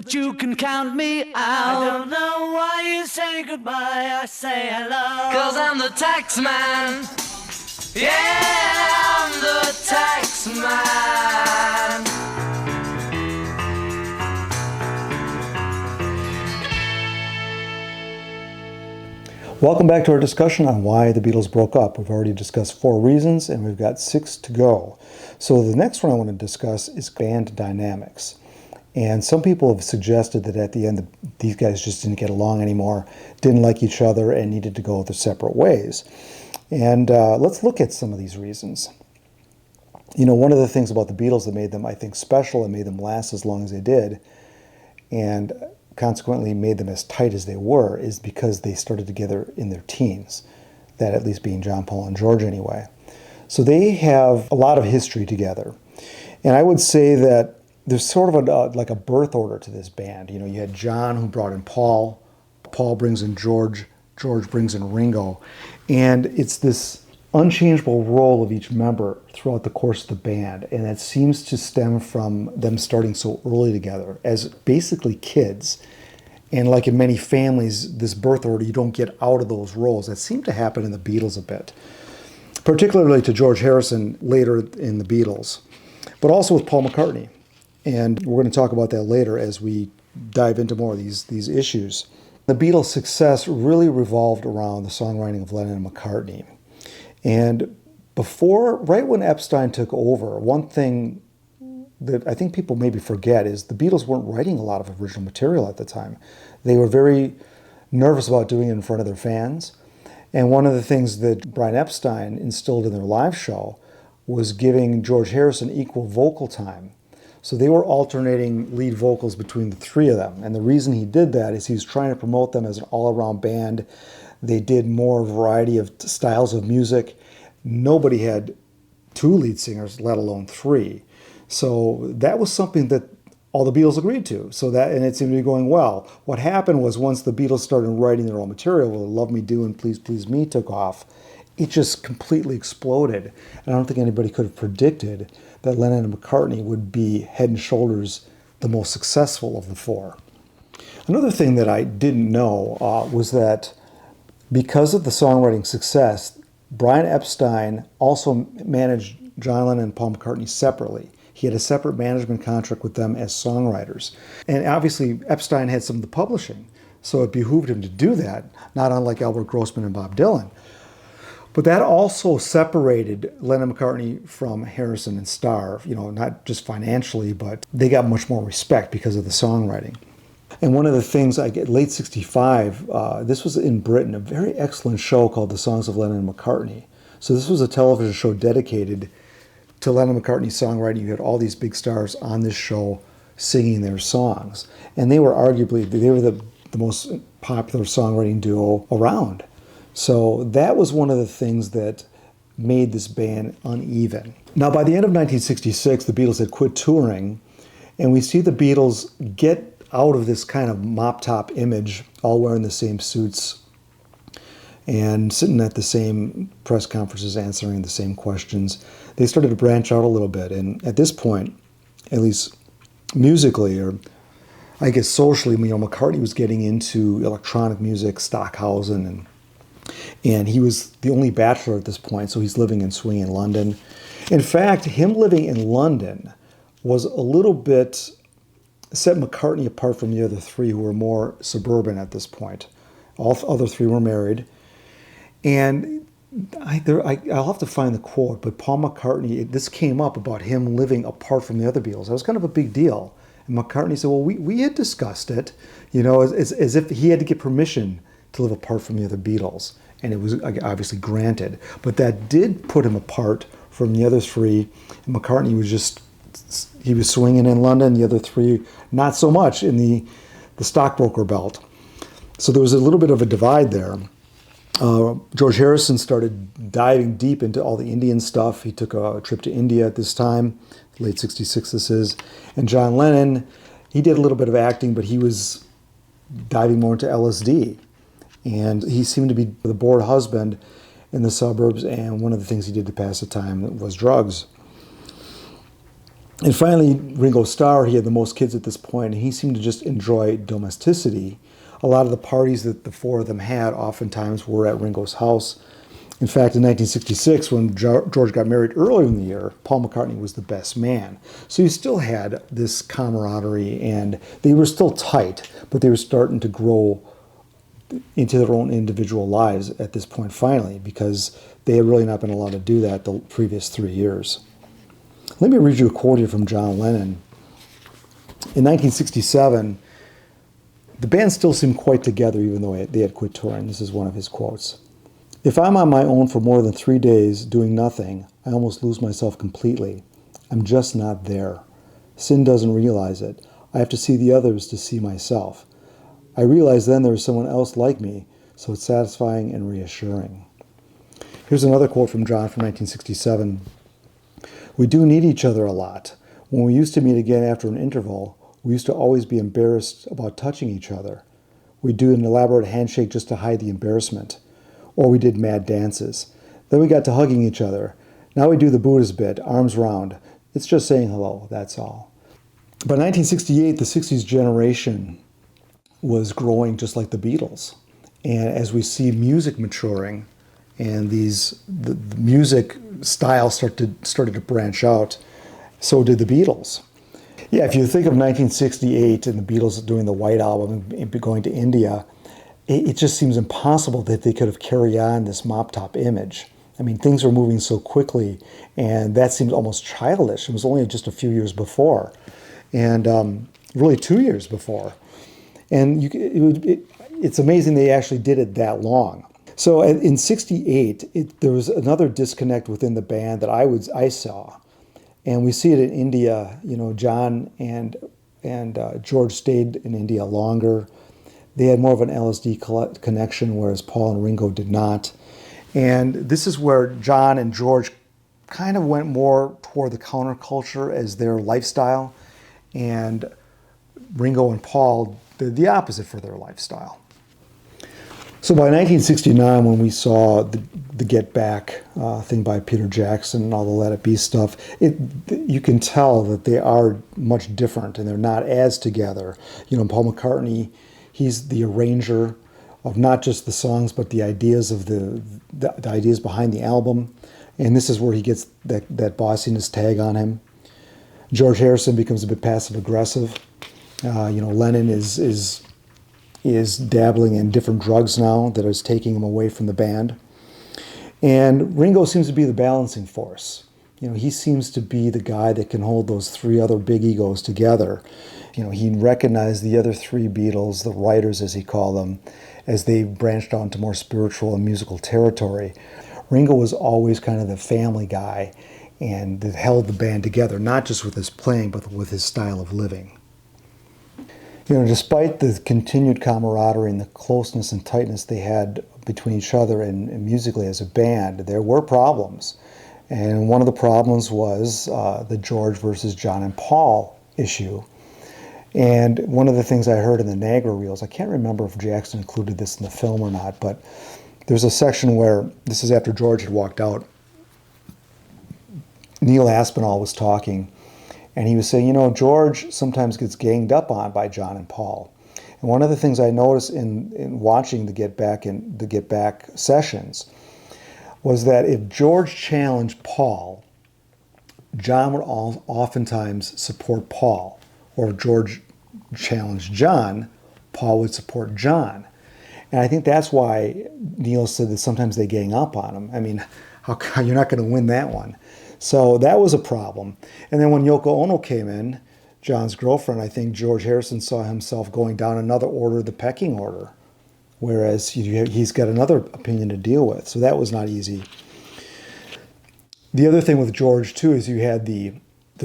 but you can count me out. I don't know why you say goodbye, I say hello. 'Cause I'm the tax man. Yeah, I'm the tax man. Welcome back to our discussion on why the Beatles broke up. We've already discussed 4 reasons, and we've got 6 to go. So the next one I want to discuss is band dynamics. And some people have suggested that at the end, these guys just didn't get along anymore, didn't like each other, and needed to go their separate ways. And let's look at some of these reasons. You know, one of the things about the Beatles that made them, I think, special and made them last as long as they did, and consequently made them as tight as they were, is because they started together in their teens. That at least being John, Paul, and George anyway. So they have a lot of history together. And I would say that there's sort of like a birth order to this band. You know, you had John who brought in Paul, Paul brings in George, George brings in Ringo. And it's this unchangeable role of each member throughout the course of the band. And that seems to stem from them starting so early together as basically kids. And like in many families, this birth order, you don't get out of those roles. That seemed to happen in the Beatles a bit, particularly to George Harrison later in the Beatles, but also with Paul McCartney. And we're going to talk about that later as we dive into more of these issues. The Beatles' success really revolved around the songwriting of Lennon and McCartney. And right when Epstein took over, one thing that I think people maybe forget is the Beatles weren't writing a lot of original material at the time. They were very nervous about doing it in front of their fans. And one of the things that Brian Epstein instilled in their live show was giving George Harrison equal vocal time. So they were alternating lead vocals between the 3 of them. And the reason he did that is he was trying to promote them as an all-around band. They did more variety of styles of music. Nobody had 2 lead singers, let alone 3. So that was something that all the Beatles agreed to. And it seemed to be going well. What happened was once the Beatles started writing their own material, Love Me Do and Please Please Me took off, it just completely exploded. And I don't think anybody could have predicted that Lennon and McCartney would be head and shoulders the most successful of the 4. Another thing that I didn't know was that because of the songwriting success, Brian Epstein also managed John Lennon and Paul McCartney separately. He had a separate management contract with them as songwriters. And obviously, Epstein had some of the publishing, so it behooved him to do that, not unlike Albert Grossman and Bob Dylan. But that also separated Lennon and McCartney from Harrison and Starr, you know, not just financially, but they got much more respect because of the songwriting. And one of the things, late 65, this was in Britain, a very excellent show called The Songs of Lennon and McCartney. So this was a television show dedicated to Lennon and McCartney's songwriting. You had all these big stars on this show singing their songs. And they were the most popular songwriting duo around. So that was one of the things that made this band uneven. Now, by the end of 1966, the Beatles had quit touring, and we see the Beatles get out of this kind of mop-top image, all wearing the same suits and sitting at the same press conferences answering the same questions. They started to branch out a little bit, and at this point, at least musically, or I guess socially, you know, McCartney was getting into electronic music, Stockhausen, and he was the only bachelor at this point, so he's living in swinging London. In fact, him living in London was a little bit set McCartney apart from the other 3 who were more suburban at this point. All other 3 were married. And I'll have to find the quote, but Paul McCartney, this came up about him living apart from the other Beatles. That was kind of a big deal. And McCartney said, well, we had discussed it, you know, as if he had to get permission to live apart from the other Beatles. And it was obviously granted. But that did put him apart from the other 3. And McCartney he was swinging in London, the other 3 not so much in the stockbroker belt. So there was a little bit of a divide there. George Harrison started diving deep into all the Indian stuff. He took a trip to India at this time, late 66 this is. And John Lennon, he did a little bit of acting, but he was diving more into LSD. And he seemed to be the bored husband in the suburbs, and one of the things he did to pass the time was drugs. And finally, Ringo Starr, he had the most kids at this point, and he seemed to just enjoy domesticity. A lot of the parties that the four of them had oftentimes were at Ringo's house. In fact, in 1966, when George got married earlier in the year, Paul McCartney was the best man. So you still had this camaraderie, and they were still tight, but they were starting to grow into their own individual lives at this point finally, because they had really not been allowed to do that the previous 3 years. Let me read you a quote here from John Lennon. In 1967, the band still seemed quite together even though they had quit touring. This is one of his quotes. "If I'm on my own for more than 3 days doing nothing, I almost lose myself completely. I'm just not there. Sin doesn't realize it. I have to see the others to see myself. I realize then there is someone else like me, so it's satisfying and reassuring." Here's another quote from John from 1967. "We do need each other a lot. When we used to meet again after an interval, we used to always be embarrassed about touching each other. We'd do an elaborate handshake just to hide the embarrassment. Or we did mad dances. Then we got to hugging each other. Now we do the Buddhist bit, arms round. It's just saying hello, that's all." By 1968, the 60s generation was growing just like the Beatles. And as we see music maturing and the music style started to branch out, so did the Beatles. Yeah, if you think of 1968 and the Beatles doing the White Album and going to India, it just seems impossible that they could have carried on this mop-top image. I mean, things were moving so quickly, and that seems almost childish. It was only just a few years before, and really 2 years before. And it's amazing they actually did it that long. So in '68, there was another disconnect within the band that I saw, and we see it in India. You know, John and George stayed in India longer. They had more of an LSD connection, whereas Paul and Ringo did not. And this is where John and George kind of went more toward the counterculture as their lifestyle, and Ringo and Paul did the opposite for their lifestyle. So by 1969, when we saw the Get Back thing by Peter Jackson and all the Let It Be stuff, you can tell that they are much different and they're not as together. You know, Paul McCartney, he's the arranger of not just the songs, but the ideas of the ideas behind the album. And this is where he gets that bossiness tag on him. George Harrison becomes a bit passive aggressive. Lennon is dabbling in different drugs now that is taking him away from the band. And Ringo seems to be the balancing force. You know, he seems to be the guy that can hold those three other big egos together. You know, he recognized the other three Beatles, the writers as he called them, as they branched out into more spiritual and musical territory. Ringo was always kind of the family guy and that held the band together, not just with his playing, but with his style of living. You know, despite the continued camaraderie and the closeness and tightness they had between each other and musically as a band, there were problems. And one of the problems was the George versus John and Paul issue. And one of the things I heard in the Niagara reels, I can't remember if Jackson included this in the film or not, but there's a section where, this is after George had walked out, Neil Aspinall was talking, and he was saying, you know, George sometimes gets ganged up on by John and Paul. And one of the things I noticed in watching the Get Back sessions was that if George challenged Paul, John would oftentimes support Paul. Or if George challenged John, Paul would support John. And I think that's why Neil said that sometimes they gang up on him. I mean, you're not going to win that one. So that was a problem. And then when Yoko Ono came in, John's girlfriend, I think George Harrison saw himself going down another order, the pecking order, whereas he's got another opinion to deal with. So that was not easy. The other thing with George, too, is you had the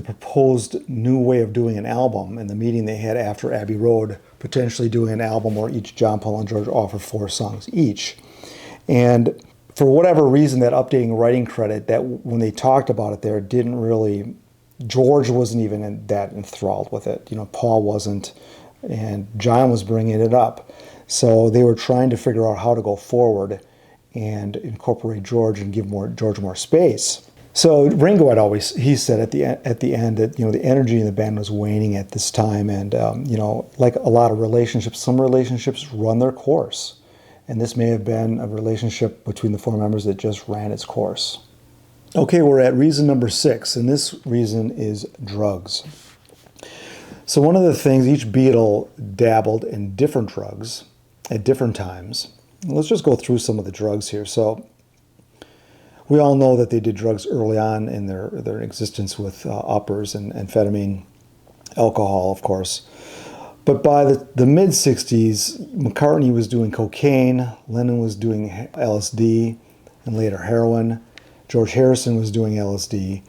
proposed new way of doing an album and the meeting they had after Abbey Road, potentially doing an album where each John, Paul, and George offered 4 songs each. And for whatever reason, that updating writing credit, that when they talked about it there, didn't really, George wasn't even that enthralled with it. You know, Paul wasn't, and John was bringing it up. So they were trying to figure out how to go forward and incorporate George and give George more space. So Ringo he said at the end that, the energy in the band was waning at this time, and like a lot of relationships, some relationships run their course, and this may have been a relationship between the four members that just ran its course. Okay, we're at reason number 6, and this reason is drugs. So one of the things, each Beatle dabbled in different drugs at different times. Let's just go through some of the drugs here. So we all know that they did drugs early on in their existence with uppers and amphetamine, alcohol, of course. But by the mid-60s, McCartney was doing cocaine, Lennon was doing LSD, and later heroin. George Harrison was doing LSD,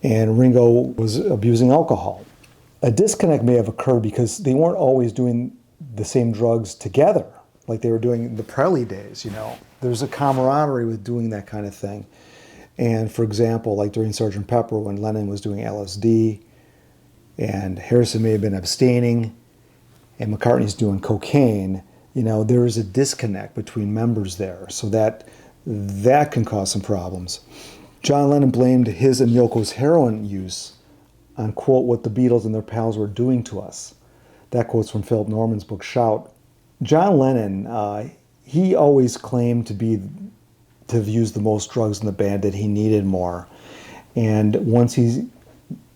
and Ringo was abusing alcohol. A disconnect may have occurred because they weren't always doing the same drugs together, like they were doing in the Prelude days, There's a camaraderie with doing that kind of thing. And for example, like during Sgt. Pepper, when Lennon was doing LSD, and Harrison may have been abstaining, and McCartney's doing cocaine, there is a disconnect between members there. So that can cause some problems. John Lennon blamed his and Yoko's heroin use on, quote, what the Beatles and their pals were doing to us. That quote's from Philip Norman's book, Shout. John Lennon, he always claimed to have used the most drugs in the band, that he needed more. And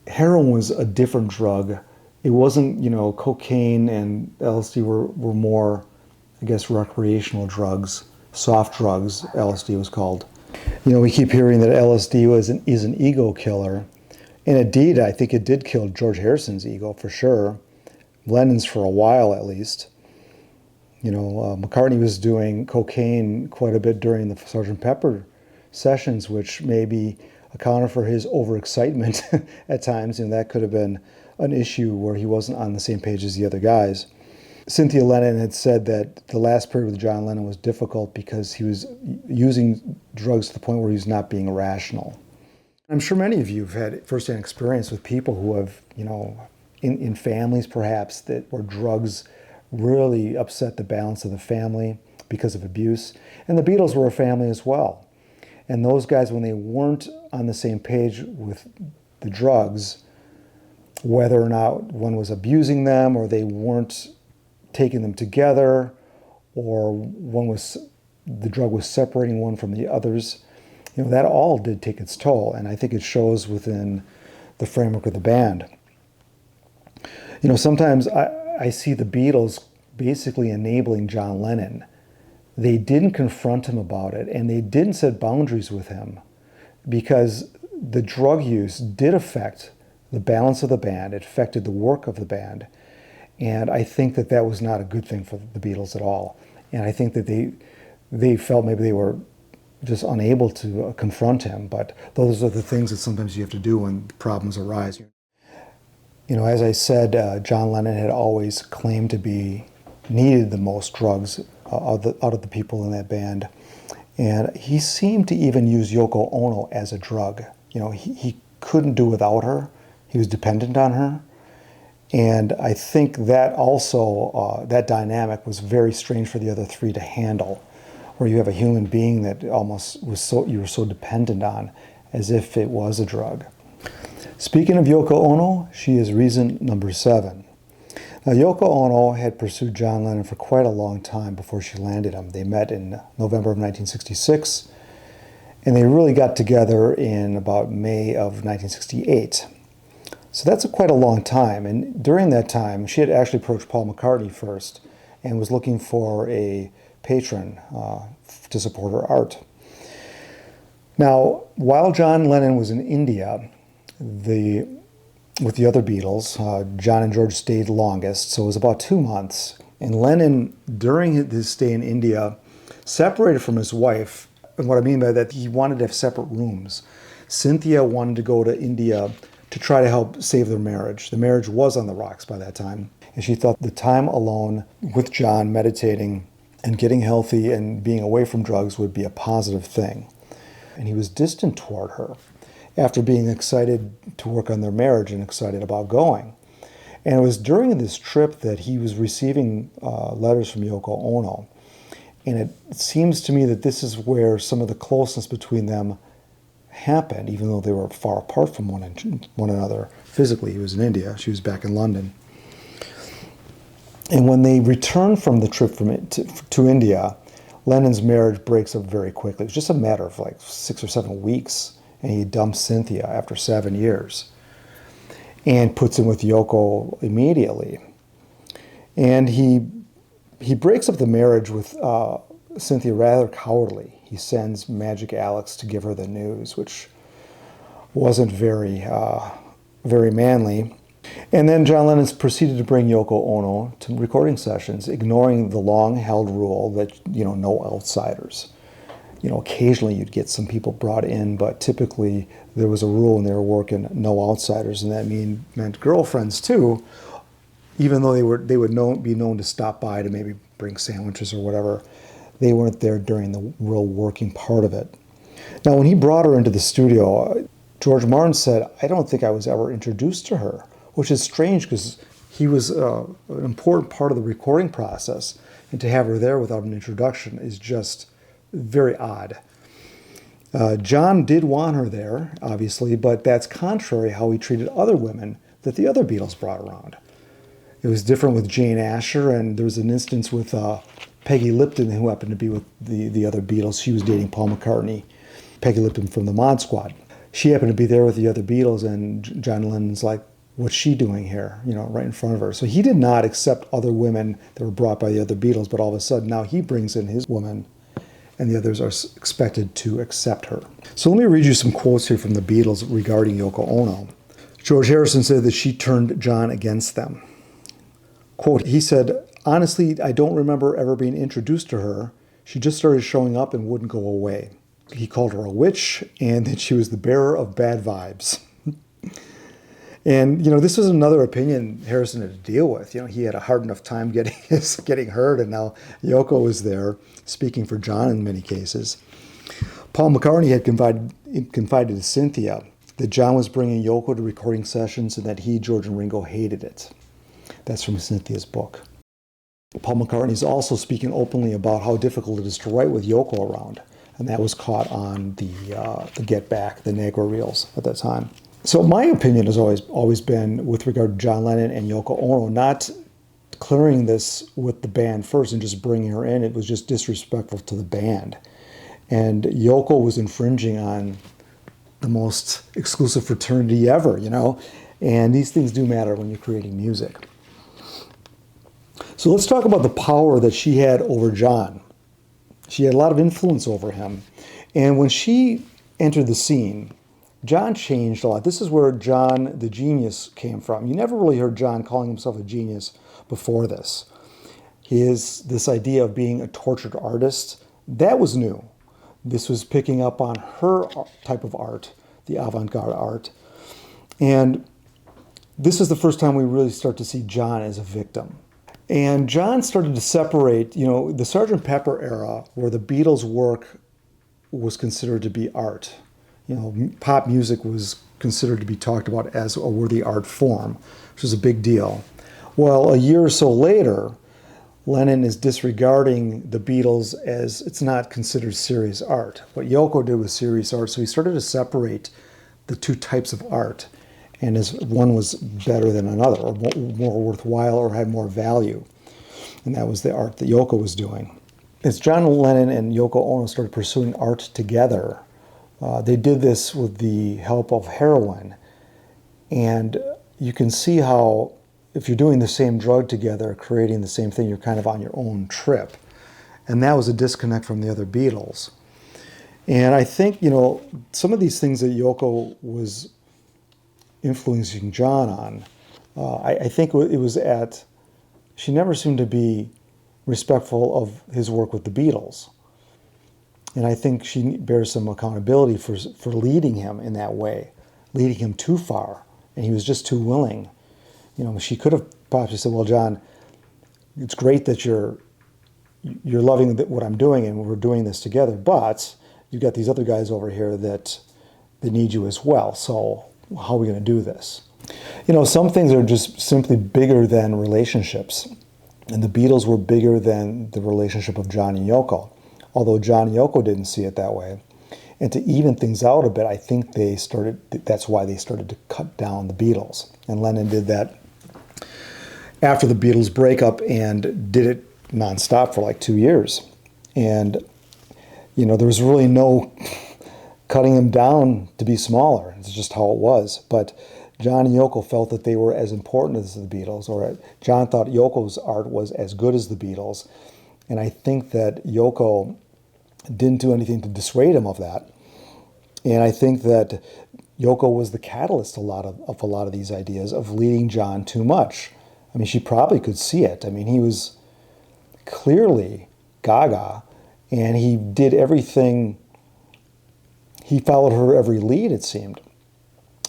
heroin was a different drug. It wasn't, cocaine and LSD were more, I guess, recreational drugs, soft drugs, LSD was called. We keep hearing that LSD is an ego killer. And indeed, I think it did kill George Harrison's ego for sure. Lennon's for a while at least. McCartney was doing cocaine quite a bit during the Sgt. Pepper sessions, which maybe accounted for his overexcitement at times, and that could have been an issue where he wasn't on the same page as the other guys. Cynthia Lennon had said that the last period with John Lennon was difficult because he was using drugs to the point where he was not being rational. I'm sure many of you have had firsthand experience with people who have, in families perhaps, where drugs really upset the balance of the family because of abuse. And the Beatles were a family as well. And those guys, when they weren't on the same page with the drugs, whether or not one was abusing them or they weren't taking them together, or the drug was separating one from the others, that all did take its toll. And I think it shows within the framework of the band. Sometimes I see the Beatles basically enabling John Lennon. They didn't confront him about it, and they didn't set boundaries with him, because the drug use did affect the balance of the band. It affected the work of the band. And I think that was not a good thing for the Beatles at all. And I think that they felt maybe they were just unable to confront him. But those are the things that sometimes you have to do when problems arise. As I said, John Lennon had always claimed to be needed the most drugs out of the people in that band. And he seemed to even use Yoko Ono as a drug. He couldn't do without her. He was dependent on her. And I think that also, that dynamic was very strange for the other three to handle, where you have a human being that almost you were so dependent on, as if it was a drug. Speaking of Yoko Ono, she is reason number 7. Now, Yoko Ono had pursued John Lennon for quite a long time before she landed him. They met in November of 1966, and they really got together in about May of 1968. So that's quite a long time. And during that time, she had actually approached Paul McCartney first and was looking for a patron to support her art. Now, while John Lennon was in India, with the other Beatles, John and George stayed longest, so it was about 2 months. And Lennon, during his stay in India, separated from his wife. And what I mean by that, he wanted to have separate rooms. Cynthia wanted to go to India to try to help save their marriage. The marriage was on the rocks by that time. And she thought the time alone with John, meditating and getting healthy and being away from drugs, would be a positive thing. And he was distant toward her after being excited to work on their marriage and excited about going. And it was during this trip that he was receiving letters from Yoko Ono. And it seems to me that this is where some of the closeness between them happened, even though they were far apart from one another physically. He was in India, she was back in London. And when they returned from the trip to India, Lennon's marriage breaks up very quickly. It was just a matter of like 6 or 7 weeks, and he dumps Cynthia after 7 years and puts him with Yoko immediately. And he breaks up the marriage with Cynthia rather cowardly. He sends Magic Alex to give her the news, which wasn't very manly. And then John Lennon proceeded to bring Yoko Ono to recording sessions, ignoring the long-held rule that, no outsiders. Occasionally you'd get some people brought in, but typically there was a rule when they were working, no outsiders, and that meant girlfriends too, even though they would be known to stop by to maybe bring sandwiches or whatever. They weren't there during the real working part of it. Now, when he brought her into the studio, George Martin said, "I don't think I was ever introduced to her," which is strange because he was an important part of the recording process, and to have her there without an introduction is just very odd. John did want her there, obviously, but that's contrary how he treated other women that the other Beatles brought around. It was different with Jane Asher, and there was an instance with Peggy Lipton, who happened to be with the other Beatles. She was dating Paul McCartney, Peggy Lipton from the Mod Squad. She happened to be there with the other Beatles, and John Lennon's like, "What's she doing here?" Right in front of her. So he did not accept other women that were brought by the other Beatles, but all of a sudden now he brings in his woman, and the others are expected to accept her. So let me read you some quotes here from the Beatles regarding Yoko Ono. George Harrison said that she turned John against them. Quote, he said, "Honestly, I don't remember ever being introduced to her. She just started showing up and wouldn't go away." He called her a witch, and that she was the bearer of bad vibes. And, this was another opinion Harrison had to deal with. He had a hard enough time getting hurt, and now Yoko was there speaking for John in many cases. Paul McCartney had confided to Cynthia that John was bringing Yoko to recording sessions and that he, George, and Ringo hated it. That's from Cynthia's book. Paul McCartney is also speaking openly about how difficult it is to write with Yoko around, and that was caught on the Get Back, the Negro reels at that time. So my opinion has always been, with regard to John Lennon and Yoko Ono, not clearing this with the band first and just bringing her in. It was just disrespectful to the band. And Yoko was infringing on the most exclusive fraternity ever, and these things do matter when you're creating music. So let's talk about the power that she had over John. She had a lot of influence over him. And when she entered the scene, John changed a lot. This is where John the genius came from. You never really heard John calling himself a genius before this. This idea of being a tortured artist, that was new. This was picking up on her type of art, the avant-garde art. And this is the first time we really start to see John as a victim. And John started to separate, the Sgt. Pepper era, where the Beatles' work was considered to be art. Pop music was considered to be talked about as a worthy art form, which was a big deal. Well, a year or so later, Lennon is disregarding the Beatles as it's not considered serious art. What Yoko did was serious art, so he started to separate the two types of art, and as one was better than another, or more worthwhile, or had more value. And that was the art that Yoko was doing. As John Lennon and Yoko Ono started pursuing art together, they did this with the help of heroin. And you can see how if you're doing the same drug together, creating the same thing, you're kind of on your own trip. And that was a disconnect from the other Beatles. And I think, some of these things that Yoko was influencing John on, I think it was she never seemed to be respectful of his work with the Beatles. And I think she bears some accountability for leading him in that way, leading him too far. And he was just too willing. She could have possibly said, "Well, John, it's great that you're loving what I'm doing and we're doing this together, but you've got these other guys over here that need you as well. So how are we going to do this?" Some things are just simply bigger than relationships. And the Beatles were bigger than the relationship of John and Yoko. Although John and Yoko didn't see it that way. And to even things out a bit, I think that's why they started to cut down the Beatles. And Lennon did that after the Beatles breakup and did it nonstop for like 2 years. And, there was really no cutting him down to be smaller. It's just how it was. But John and Yoko felt that they were as important as the Beatles, or John thought Yoko's art was as good as the Beatles. And I think that Yoko didn't do anything to dissuade him of that. And I think that Yoko was the catalyst of a lot of these ideas of leading John too much. I mean, she probably could see it. I mean, he was clearly gaga, and he did everything. He followed her every lead, it seemed.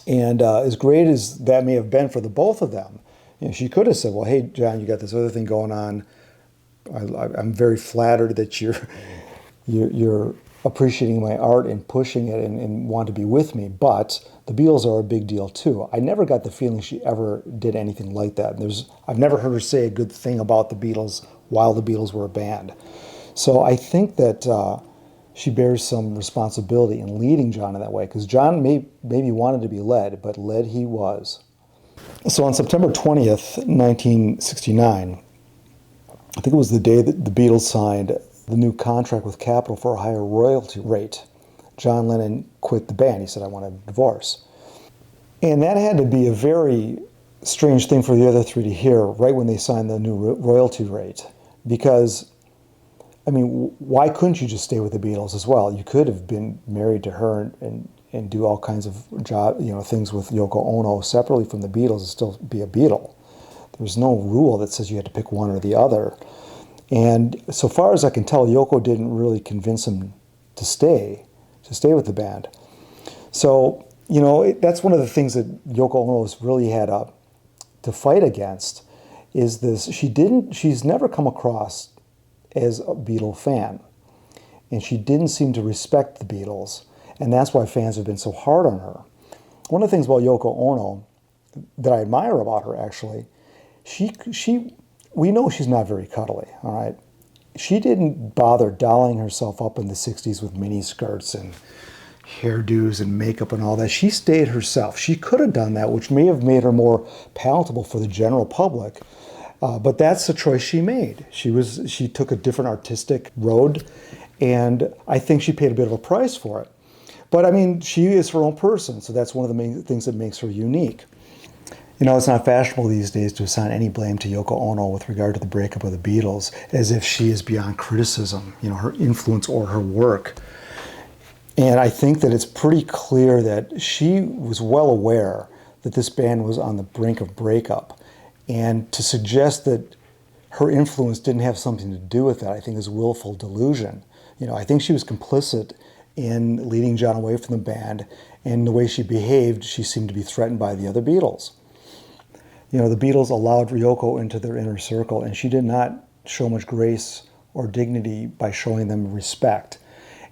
And as great as that may have been for the both of them, she could have said, well, hey, John, you got this other thing going on. I'm very flattered that you're appreciating my art and pushing it and want to be with me. But the Beatles are a big deal too. I never got the feeling she ever did anything like that. I've never heard her say a good thing about the Beatles while the Beatles were a band. So I think that she bears some responsibility in leading John in that way, because John maybe wanted to be led, but led he was. So on September 20th, 1969, I think it was the day that the Beatles signed the new contract with Capitol for a higher royalty rate. John Lennon quit the band. He said, I want a divorce. And that had to be a very strange thing for the other three to hear right when they signed the new royalty rate. Because, I mean, why couldn't you just stay with the Beatles as well? You could have been married to her and do all kinds of things with Yoko Ono separately from the Beatles and still be a Beatle. There's no rule that says you had to pick one or the other. And so far as I can tell, Yoko didn't really convince him to stay with the band. So, that's one of the things that Yoko Ono's really had to fight against is this. She's never come across as a Beatle fan. And she didn't seem to respect the Beatles. And that's why fans have been so hard on her. One of the things about Yoko Ono that I admire about her, actually, we know she's not very cuddly, all right? She didn't bother dolling herself up in the 60s with mini skirts and hairdos and makeup and all that. She stayed herself. She could have done that, which may have made her more palatable for the general public. But that's the choice she made. She took a different artistic road, and I think she paid a bit of a price for it. But I mean, she is her own person, so that's one of the main things that makes her unique. It's not fashionable these days to assign any blame to Yoko Ono with regard to the breakup of the Beatles, as if she is beyond criticism, her influence or her work. And I think that it's pretty clear that she was well aware that this band was on the brink of breakup. And to suggest that her influence didn't have something to do with that, I think is willful delusion. I think she was complicit in leading John away from the band, and the way she behaved, she seemed to be threatened by the other Beatles. The Beatles allowed Yoko into their inner circle, and she did not show much grace or dignity by showing them respect.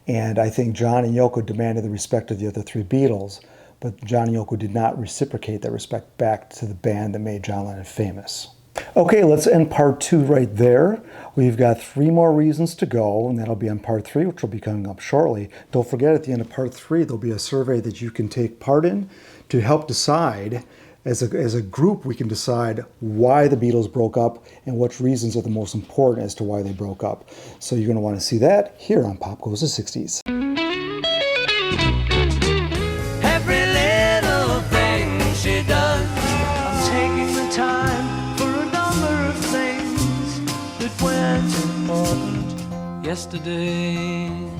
And I think John and Yoko demanded the respect of the other three Beatles, but John and Yoko did not reciprocate that respect back to the band that made John Lennon famous. Okay, let's end part 2 right there. We've got 3 more reasons to go, and that'll be on part 3, which will be coming up shortly. Don't forget, at the end of part 3, there'll be a survey that you can take part in to help decide. As a group, we can decide why the Beatles broke up and which reasons are the most important as to why they broke up. So you're going to want to see that here on Pop Goes the 60s. Every little thing she does, I'm taking the time for a number of things that weren't important yesterday.